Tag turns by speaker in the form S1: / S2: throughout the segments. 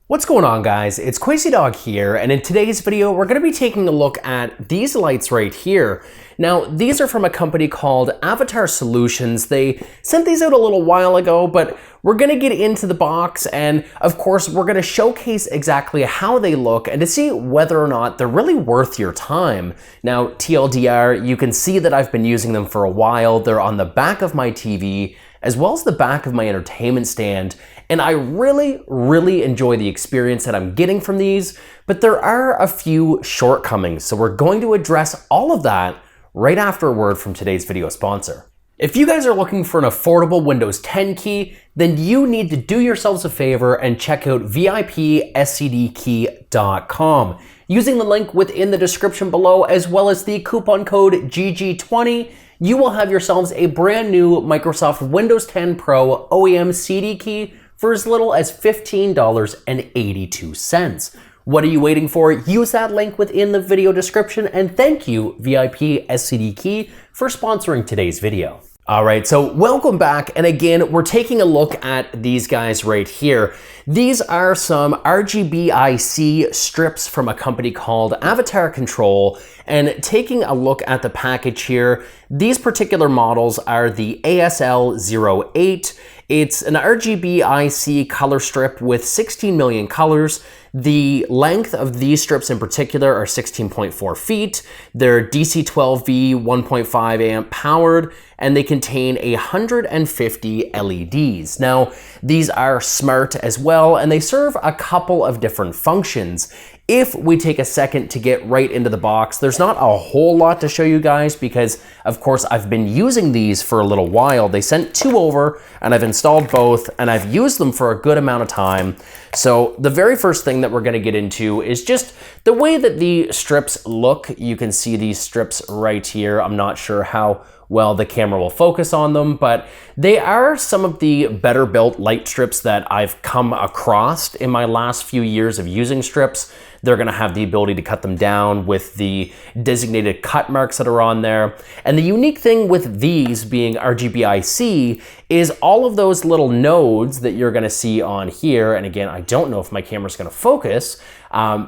S1: What's going on, guys? It's Crazy Dog here, and in today's video we're going to be taking a look at these lights right here. Now, these are from a company called Avatar Solutions. They sent these out a little while ago, but we're going to get into the box, and of course we're going to showcase exactly how they look and to see whether or not they're really worth your time. Now, TLDR, you can see that I've been using them for a while. They're on the back of my TV as well as the back of my entertainment stand. And I really enjoy the experience that I'm getting from these, but there are a few shortcomings. So we're going to address all of that right after a word from today's video sponsor. If you guys are looking for an affordable Windows 10 key, then you need to do yourselves a favor and check out VIPscdkey.com. Using the link within the description below, as well as the coupon code GG20, you will have yourselves a brand new Microsoft Windows 10 Pro OEM CD key for as little as $15.82. What are you waiting for? Use that link within the video description, and thank you, VIP SCD Key, for sponsoring today's video. All right, so welcome back, and again, we're taking a look at these guys right here. These are some RGBIC strips from a company called Avatar Control, and taking a look at the package here, these particular models are the ASL08. It's an RGBIC color strip with 16 million colors. The length of these strips in particular are 16.4 feet. They're DC-12V 1.5 amp powered, and they contain 150 LEDs. Now, these are smart as well, and they serve a couple of different functions. If we take a second to get right into the box, there's not a whole lot to show you guys because, of course, I've been using these for a little while. They sent two over, and I've installed both, and I've used them for a good amount of time. So the very first thing that we're going to get into is just the way that the strips look. You can see these strips right here. I'm not sure how well the camera will focus on them, but they are some of the better built light strips that I've come across in my last few years of using strips. They're gonna have the ability to cut them down with the designated cut marks that are on there. And the unique thing with these being RGBIC is all of those little nodes that you're gonna see on here, and again, I don't know if my camera's gonna focus,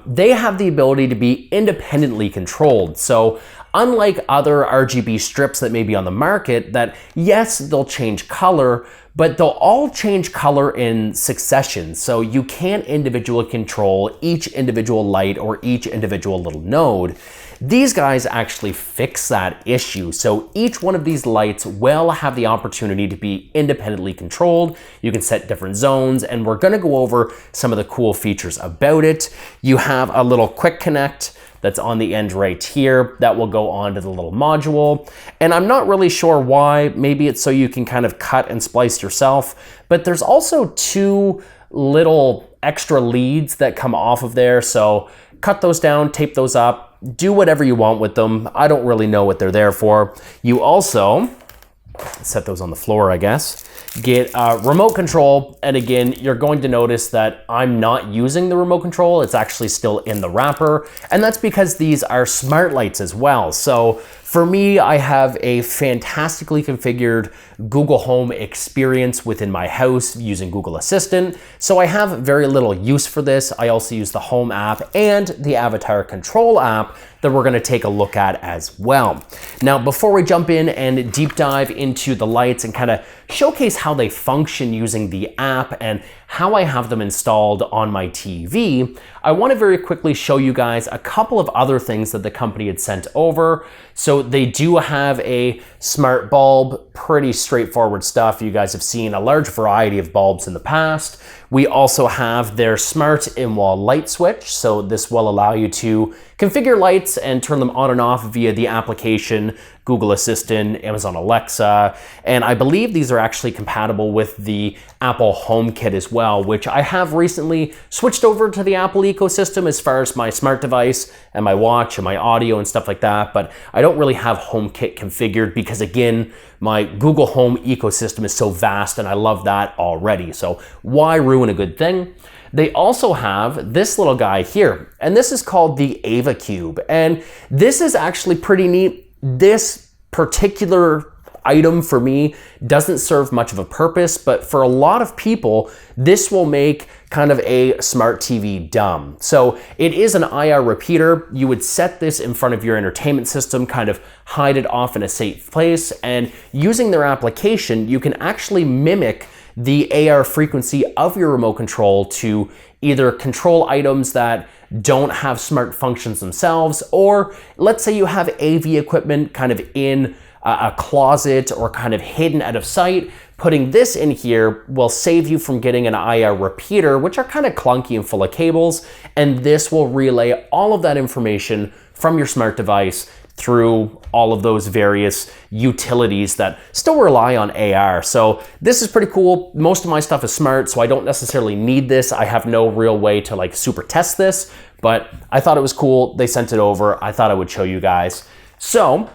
S1: they have the ability to be independently controlled. So unlike other RGB strips that may be on the market that, yes, they'll change color, but they'll all change color in succession. So you can't individually control each individual light or each individual little node. These guys actually fix that issue. So each one of these lights will have the opportunity to be independently controlled. You can set different zones, and we're gonna go over some of the cool features about it. You have a little quick connect that's on the end right here that will go onto the little module. And I'm not really sure why. Maybe it's so you can kind of cut and splice yourself, but there's also two little extra leads that come off of there. So cut those down, tape those up, do whatever you want with them. I don't really know what they're there for. You also, set those on the floor, I guess, get remote control. And again, you're going to notice that I'm not using the remote control. It's actually still in the wrapper. And that's because these are smart lights as well. So for me, I have a fantastically configured Google Home experience within my house using Google Assistant. So I have very little use for this. I also use the Home app and the Avatar Control app that we're gonna take a look at as well. Now, before we jump in and deep dive into the lights and kind of showcase how they function using the app and how I have them installed on my TV, I want to very quickly show you guys a couple of other things that the company had sent over. So they do have a smart bulb, pretty straightforward stuff. You guys have seen a large variety of bulbs in the past. We also have their smart in-wall light switch. So this will allow you to configure lights and turn them on and off via the application, Google Assistant, Amazon Alexa, and I believe these are actually compatible with the Apple HomeKit as well, which I have recently switched over to the Apple ecosystem as far as my smart device and my watch and my audio and stuff like that, but I don't really have HomeKit configured because, again, my Google Home ecosystem is so vast and I love that already, so why ruin a good thing? They also have this little guy here, and this is called the AvaCube, and this is actually pretty neat. This particular item for me doesn't serve much of a purpose, but for a lot of people, this will make kind of a smart TV dumb. So it is an IR repeater. You would set this in front of your entertainment system, kind of hide it off in a safe place, and using their application, you can actually mimic the AR frequency of your remote control to either control items that don't have smart functions themselves, or let's say you have AV equipment kind of in a closet or kind of hidden out of sight. Putting this in here will save you from getting an IR repeater, which are kind of clunky and full of cables, and this will relay all of that information from your smart device through all of those various utilities that still rely on AR. So this is pretty cool. Most of my stuff is smart, so I don't necessarily need this. I have no real way to like super test this, but I thought it was cool. They sent it over. I thought I would show you guys. So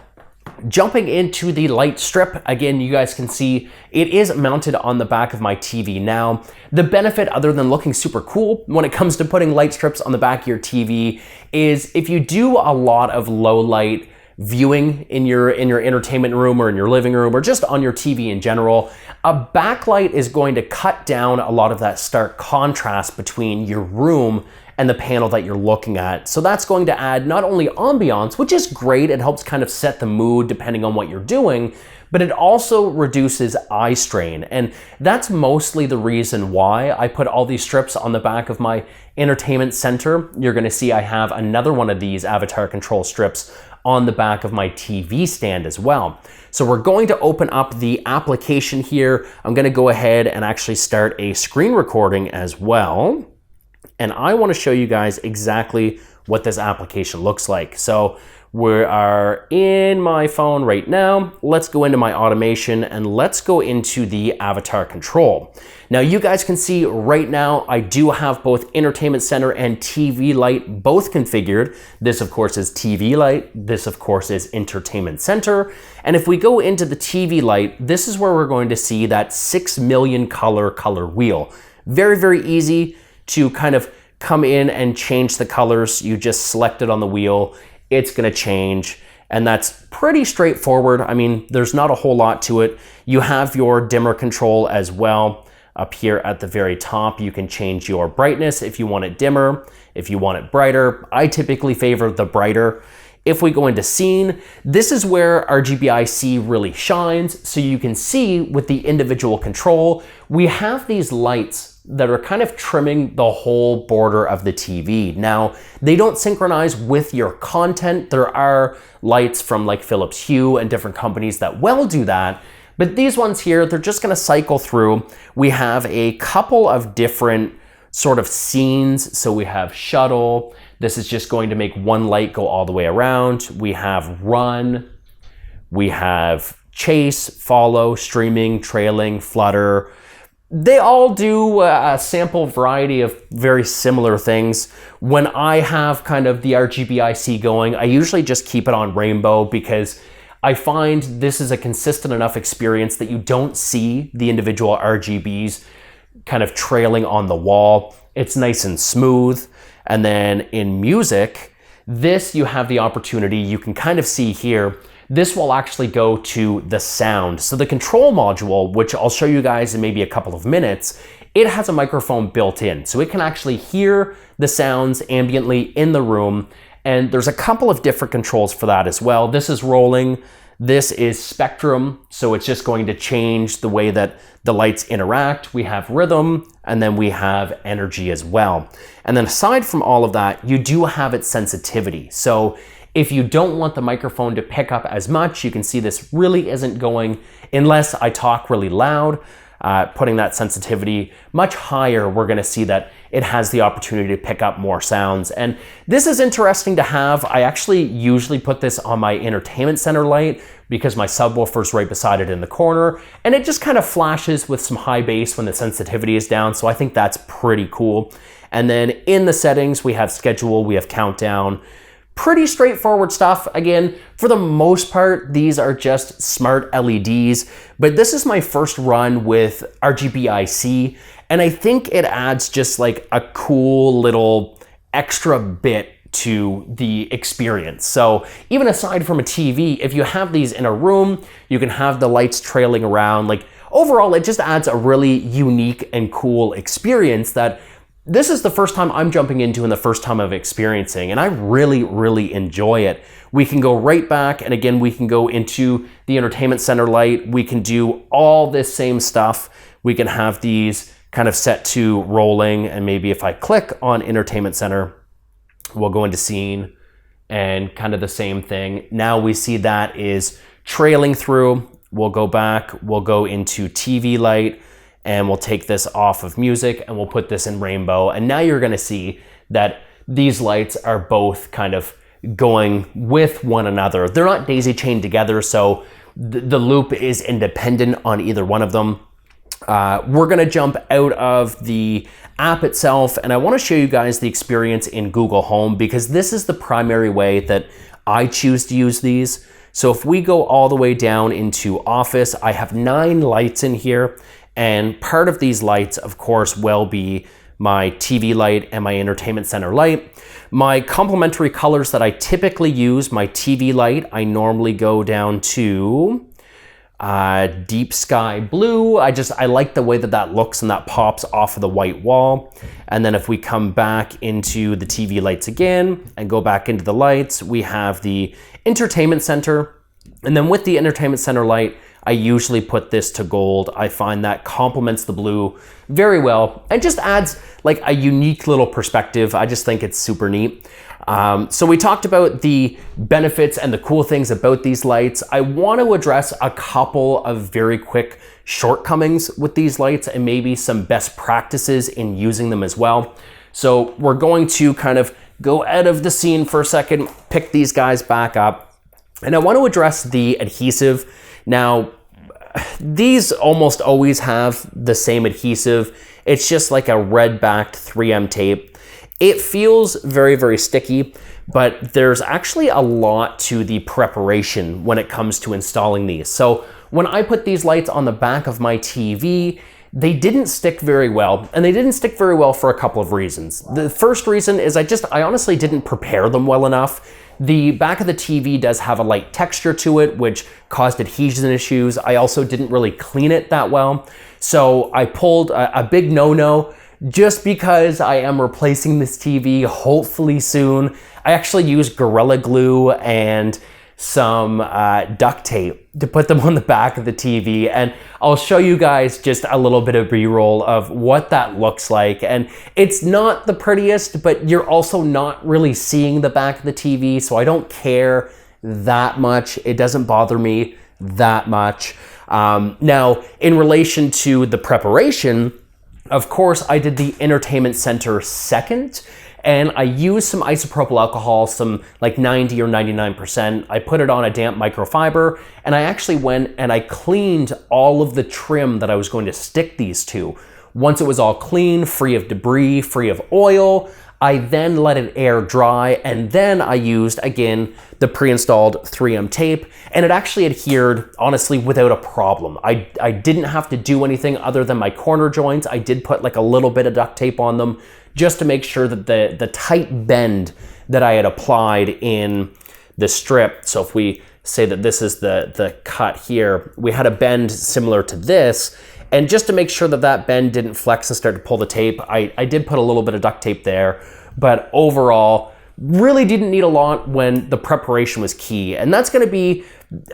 S1: jumping into the light strip, again, you guys can see it is mounted on the back of my TV now. The benefit, other than looking super cool when it comes to putting light strips on the back of your TV, is if you do a lot of low light viewing in your entertainment room or in your living room or just on your TV in general, a backlight is going to cut down a lot of that stark contrast between your room and the panel that you're looking at. So that's going to add not only ambiance, which is great, it helps kind of set the mood depending on what you're doing, but it also reduces eye strain. And that's mostly the reason why I put all these strips on the back of my entertainment center. You're gonna see I have another one of these Avatar Control strips on the back of my TV stand as well. So we're going to open up the application here. I'm gonna go ahead and actually start a screen recording as well. And I wanna show you guys exactly what this application looks like. So we are in my phone right now. Let's go into my automation and let's go into the Avatar Control. Now you guys can see right now, I do have both Entertainment Center and TV Light both configured. This of course is TV Light. This of course is Entertainment Center. And if we go into the TV Light, this is where we're going to see that 6 million color wheel. Very, very easy to kind of come in and change the colors. You just select it on the wheel. It's gonna change, and that's pretty straightforward. I mean, there's not a whole lot to it. You have your dimmer control as well. Up here at the very top, you can change your brightness if you want it dimmer, if you want it brighter. I typically favor the brighter. If we go into scene, this is where RGBIC really shines. So you can see with the individual control, we have these lights that are kind of trimming the whole border of the TV. Now, they don't synchronize with your content. There are lights from like Philips Hue and different companies that will do that, but these ones here, they're just gonna cycle through. We have a couple of different sort of scenes. So we have shuttle. This is just going to make one light go all the way around. We have run. We have chase, follow, streaming, trailing, flutter. They all do a sample variety of very similar things. When I have kind of the RGBIC going, I usually just keep it on rainbow because I find this is a consistent enough experience that you don't see the individual RGBs kind of trailing on the wall. It's nice and smooth. And then in music, this you have the opportunity, you can kind of see here, this will actually go to the sound. So the control module, which I'll show you guys in maybe a couple of minutes, it has a microphone built in. So it can actually hear the sounds ambiently in the room. And there's a couple of different controls for that as well. This is rolling. This is spectrum. So it's just going to change the way that the lights interact. We have rhythm, and then we have energy as well. And then aside from all of that, you do have its sensitivity. So if you don't want the microphone to pick up as much, you can see this really isn't going, unless I talk really loud, putting that sensitivity much higher, we're gonna see that it has the opportunity to pick up more sounds. And this is interesting to have. I actually usually put this on my entertainment center light because my subwoofer's right beside it in the corner, and it just kind of flashes with some high bass when the sensitivity is down. So I think that's pretty cool. And then in the settings, we have schedule, we have countdown. Pretty straightforward stuff. Again, for the most part, these are just smart LEDs, but this is my first run with RGBIC, and I think it adds just like a cool little extra bit to the experience. So even aside from a TV, if you have these in a room, you can have the lights trailing around. Like overall, it just adds a really unique and cool experience that this is the first time I'm jumping into and the first time I'm experiencing, and I really, really enjoy it. We can go right back, and again, we can go into the entertainment center light. We can do all this same stuff. We can have these kind of set to rolling, and maybe if I click on entertainment center, we'll go into scene and kind of the same thing. Now we see that is trailing through. We'll go back, we'll go into TV light, and we'll take this off of music and we'll put this in rainbow. And now you're gonna see that these lights are both kind of going with one another. They're not daisy chained together, so the loop is independent on either one of them. We're gonna jump out of the app itself, and I wanna show you guys the experience in Google Home, because this is the primary way that I choose to use these. So if we go all the way down into Office, I have 9 lights in here, and part of these lights, of course, will be my TV light and my entertainment center light. My complementary colors that I typically use, my TV light, I normally go down to deep sky blue. I like the way that that looks and that pops off of the white wall. And then if we come back into the TV lights again and go back into the lights, we have the entertainment center. And then with the entertainment center light, I usually put this to gold. I find that complements the blue very well and just adds like a unique little perspective. I just think it's super neat. So we talked about the benefits and the cool things about these lights. I want to address a couple of very quick shortcomings with these lights and maybe some best practices in using them as well. So we're going to kind of go out of the scene for a second, pick these guys back up, and I want to address the adhesive. Now, these almost always have the same adhesive. It's just like a red-backed 3M tape. It feels very, very sticky, but there's actually a lot to the preparation when it comes to installing these. So when I put these lights on the back of my TV, they didn't stick very well, and they didn't stick very well for a couple of reasons. The first reason is I honestly didn't prepare them well enough. The back of the TV does have a light texture to it, which caused adhesion issues. I also didn't really clean it that well. So I pulled a big no-no just because I am replacing this TV hopefully soon. I actually used Gorilla Glue and some duct tape to put them on the back of the TV, and I'll show you guys just a little bit of b-roll of what that looks like. And it's not the prettiest, but you're also not really seeing the back of the TV, so I don't care that much. It doesn't bother me that much. Now, in relation to the preparation, of course, I did the entertainment center second, and I used some isopropyl alcohol, some like 90 or 99%. I put it on a damp microfiber, and I actually went and I cleaned all of the trim that I was going to stick these to. Once it was all clean, free of debris, free of oil, I then let it air dry, and then I used, again, the pre-installed 3M tape, and it actually adhered, honestly, without a problem. I didn't have to do anything other than my corner joints. I did put like a little bit of duct tape on them just to make sure that the tight bend that I had applied in the strip, so if we say that this is the cut here, we had a bend similar to this, and just to make sure that that bend didn't flex and start to pull the tape, I did put a little bit of duct tape there, but overall, really didn't need a lot when the preparation was key. And that's gonna be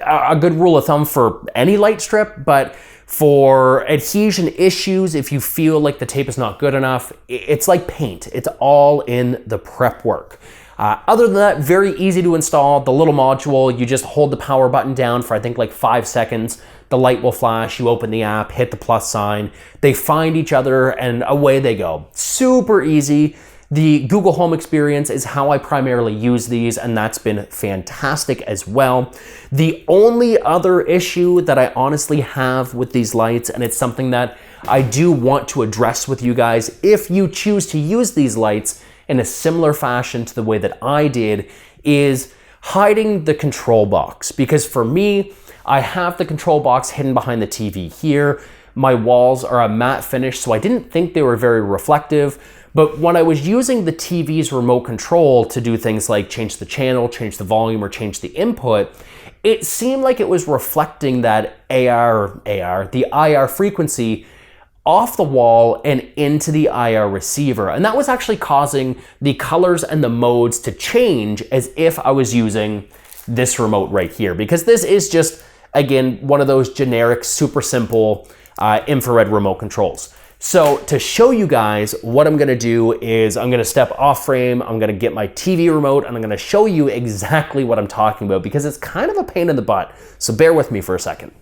S1: a good rule of thumb for any light strip, but for adhesion issues, if you feel like the tape is not good enough, it's like paint. It's all in the prep work. Other than that, very easy to install. The little module, you just hold the power button down for I think like 5 seconds. The light will flash, you open the app, hit the plus sign. They find each other and away they go. Super easy. The Google Home experience is how I primarily use these, and that's been fantastic as well. The only other issue that I honestly have with these lights, and it's something that I do want to address with you guys if you choose to use these lights in a similar fashion to the way that I did, is hiding the control box. Because for me, I have the control box hidden behind the TV here. My walls are a matte finish, so I didn't think they were very reflective. But when I was using the TV's remote control to do things like change the channel, change the volume, or change the input, it seemed like it was reflecting that the IR frequency off the wall and into the IR receiver. And that was actually causing the colors and the modes to change as if I was using this remote right here, because this is just, again, one of those generic, super simple infrared remote controls. So to show you guys, what I'm gonna do is I'm gonna step off frame, I'm gonna get my TV remote, and I'm gonna show you exactly what I'm talking about, because it's kind of a pain in the butt. So bear with me for a second.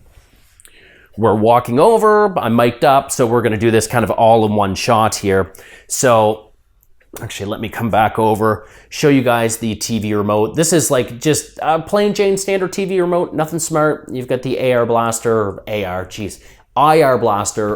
S1: We're walking over, I'm mic'd up, so we're gonna do this kind of all in one shot here. So actually, let me come back over, show you guys the TV remote. This is like just a plain Jane standard TV remote, nothing smart. You've got the IR blaster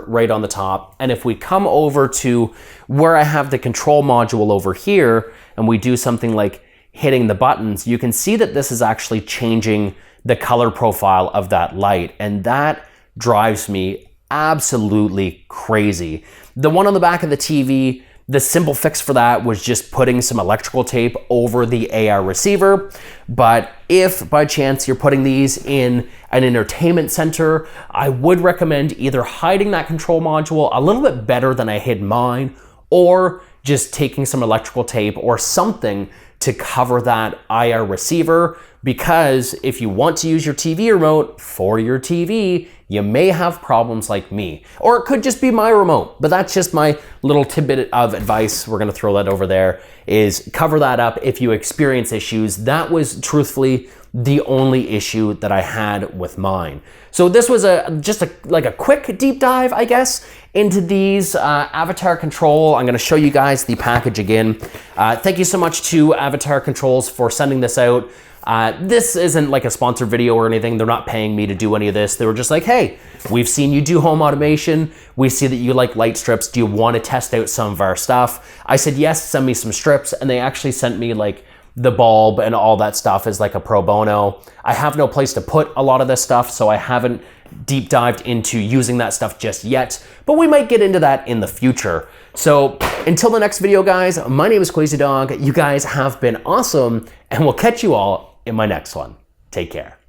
S1: right on the top. And if we come over to where I have the control module over here, and we do something like hitting the buttons, you can see that this is actually changing the color profile of that light. And that drives me absolutely crazy. The one on the back of the TV, the simple fix for that was just putting some electrical tape over the AR receiver. But if by chance you're putting these in an entertainment center, I would recommend either hiding that control module a little bit better than I hid mine, or just taking some electrical tape or something to cover that IR receiver, because if you want to use your TV remote for your TV, you may have problems like me. Or it could just be my remote, but that's just my little tidbit of advice. We're gonna throw that over there, is cover that up if you experience issues. That was truthfully the only issue that I had with mine. So this was like a quick deep dive, I guess, into these Avatar Control. I'm gonna show you guys the package again. Thank you so much to Avatar Controls for sending this out. This isn't like a sponsored video or anything. They're not paying me to do any of this. They were just like, hey, we've seen you do home automation. We see that you like light strips. Do you want to test out some of our stuff? I said, yes, send me some strips. And they actually sent me like the bulb and all that stuff as like a pro bono. I have no place to put a lot of this stuff, so I haven't deep dived into using that stuff just yet, but we might get into that in the future. So until the next video, guys, my name is Crazy Dog. You guys have been awesome, and we'll catch you all in my next one. Take care.